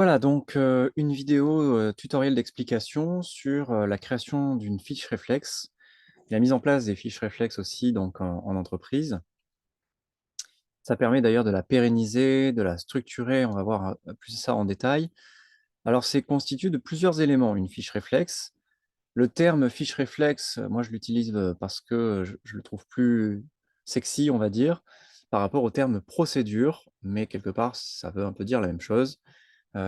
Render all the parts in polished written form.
Voilà, donc une vidéo, tutoriel d'explication sur, la création d'une fiche réflexe, la mise en place des fiches réflexes aussi donc en entreprise. Ça permet d'ailleurs de la pérenniser, de la structurer, on va voir, plus ça en détail. Alors c'est constitué de plusieurs éléments, une fiche réflexe. Le terme fiche réflexe, moi je l'utilise, parce que je le trouve plus sexy, on va dire, par rapport au terme procédure, mais quelque part ça veut un peu dire la même chose.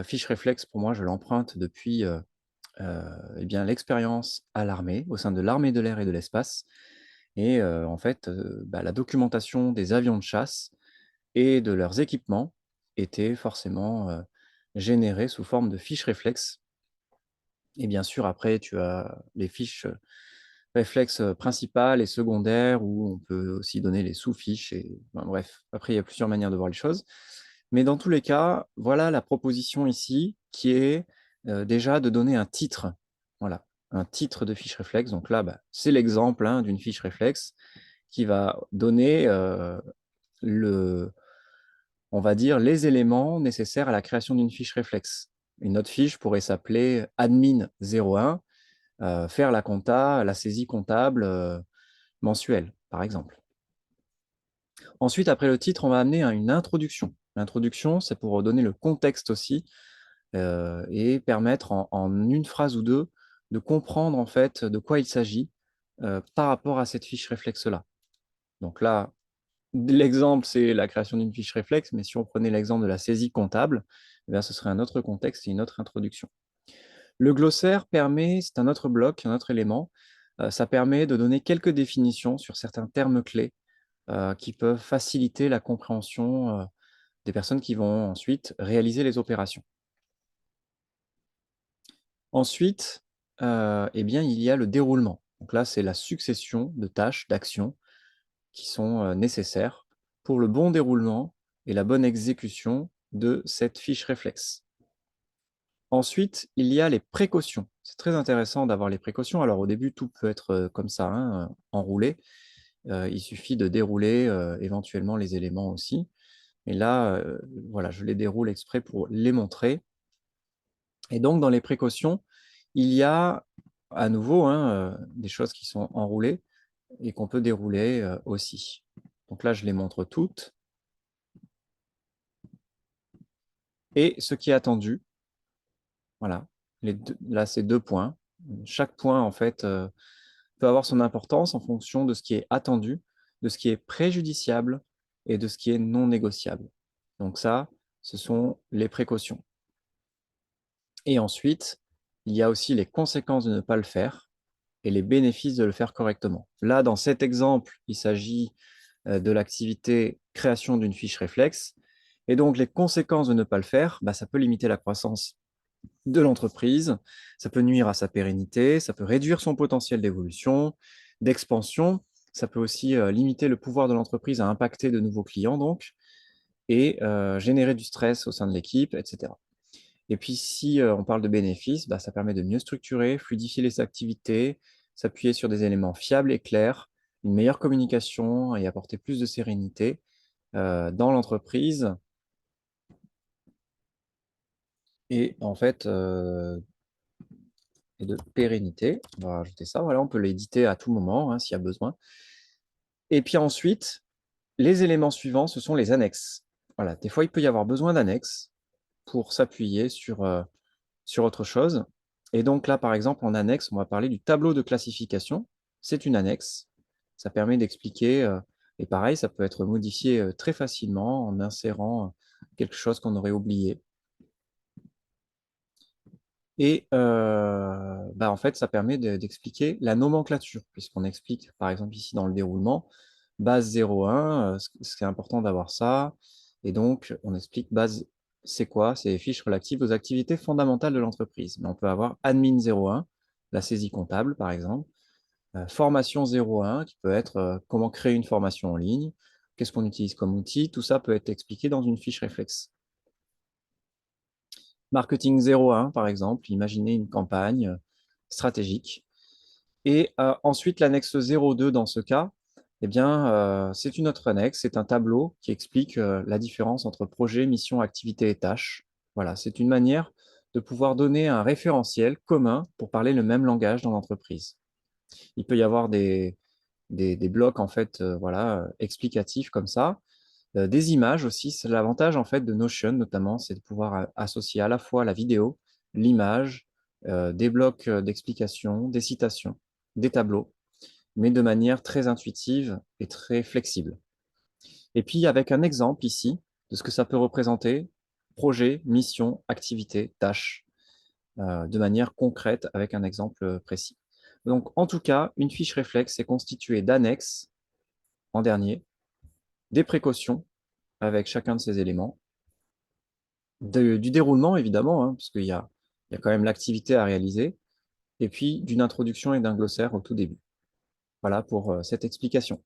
Fiche réflexe pour moi je l'emprunte depuis, et bien, l'expérience à l'armée, au sein de l'armée de l'air et de l'espace et en fait, la documentation des avions de chasse et de leurs équipements était forcément, générée sous forme de fiches réflexes et bien sûr, après, tu as les fiches, réflexes, principales et secondaires où on peut aussi donner les sous-fiches et enfin bref, après il y a plusieurs manières de voir les choses. Mais dans tous les cas, voilà la proposition ici qui est, déjà de donner un titre. Voilà, un titre de fiche réflexe. Donc là, c'est l'exemple, hein, d'une fiche réflexe qui va donner, le on va dire les éléments nécessaires à la création d'une fiche réflexe. Une autre fiche pourrait s'appeler admin 01, faire la compta, la saisie comptable, mensuelle, par exemple. Ensuite, après le titre, on va amener à une introduction. L'introduction, c'est pour donner le contexte aussi, et permettre en 1 phrase ou 2 de comprendre en fait de quoi il s'agit, par rapport à cette fiche réflexe-là. Donc là, l'exemple, c'est la création d'une fiche réflexe, mais si on prenait l'exemple de la saisie comptable, eh bien ce serait un autre contexte et une autre introduction. Le glossaire permet c'est un autre bloc, un autre élément, ça permet de donner quelques définitions sur certains termes clés, qui peuvent faciliter la compréhension, des personnes qui vont ensuite réaliser les opérations. Ensuite, eh bien, il y a le déroulement. Donc là, c'est la succession de tâches, d'actions qui sont, nécessaires pour le bon déroulement et la bonne exécution de cette fiche réflexe. Ensuite, il y a les précautions. C'est très intéressant d'avoir les précautions. Alors au début, tout peut être, comme ça, hein, enroulé. Il suffit de dérouler, éventuellement les éléments aussi. Et là, voilà, je les déroule exprès pour les montrer. Et donc dans les précautions, il y a à nouveau, hein, des choses qui sont enroulées et qu'on peut dérouler, aussi. Donc là, je les montre toutes et ce qui est attendu, voilà, les 2 là, c'est 2 points. Chaque point, en fait, peut avoir son importance en fonction de ce qui est attendu, de ce qui est préjudiciable et de ce qui est non négociable. Donc ça, ce sont les précautions. Et ensuite, il y a aussi les conséquences de ne pas le faire et les bénéfices de le faire correctement. Là, dans cet exemple, il s'agit, de l'activité création d'une fiche réflexe et donc les conséquences de ne pas le faire, ça peut limiter la croissance de l'entreprise, ça peut nuire à sa pérennité, ça peut réduire son potentiel d'évolution, d'expansion, ça peut aussi, limiter le pouvoir de l'entreprise à impacter de nouveaux clients donc et générer du stress au sein de l'équipe et cetera. Et puis si, on parle de bénéfices, ça permet de mieux structurer, fluidifier les activités, s'appuyer sur des éléments fiables et clairs, une meilleure communication et apporter plus de sérénité, dans l'entreprise et en fait, et de pérennité. On va rajouter ça, voilà, on peut l'éditer à tout moment, hein, s'il y a besoin. Et puis ensuite, les éléments suivants, ce sont les annexes. Voilà, des fois, il peut y avoir besoin d'annexes pour s'appuyer sur autre chose. Et donc là, par exemple, en annexe, on va parler du tableau de classification. C'est une annexe. Ça permet d'expliquer, et pareil, ça peut être modifié, très facilement en insérant, quelque chose qu'on aurait oublié. Et en fait, ça permet d'expliquer la nomenclature, puisqu'on explique, par exemple, ici dans le déroulement, base 01, ce qui est important d'avoir ça et donc on explique base, c'est quoi? C'est les fiches relatives aux activités fondamentales de l'entreprise. Mais on peut avoir admin 01, la saisie comptable, par exemple, formation 01 qui peut être, comment créer une formation en ligne, qu'est-ce qu'on utilise comme outil? Tout ça peut être expliqué dans une fiche réflexe. Marketing 01, par exemple, imaginez une campagne, stratégique et ensuite l'annexe 02 dans ce cas, eh bien, c'est une autre annexe, c'est un tableau qui explique, la différence entre projet, mission, activité et tâches. Voilà, c'est une manière de pouvoir donner un référentiel commun pour parler le même langage dans l'entreprise. Il peut y avoir des blocs en fait, voilà, explicatifs comme ça, des images aussi. C'est l'avantage en fait de Notion notamment, c'est de pouvoir associer à la fois la vidéo, l'image, des blocs, d'explications, des citations, des tableaux, mais de manière très intuitive et très flexible. Et puis avec un exemple ici de ce que ça peut représenter, projet, mission, activité, tâche, de manière concrète avec un exemple, précis. Donc en tout cas, une fiche réflexe est constituée d'annexes, en dernier, des précautions avec chacun de ces éléments, du déroulement évidemment, hein, puisqu'il y a quand même l'activité à réaliser, et puis d'une introduction et d'un glossaire au tout début. Voilà pour, cette explication.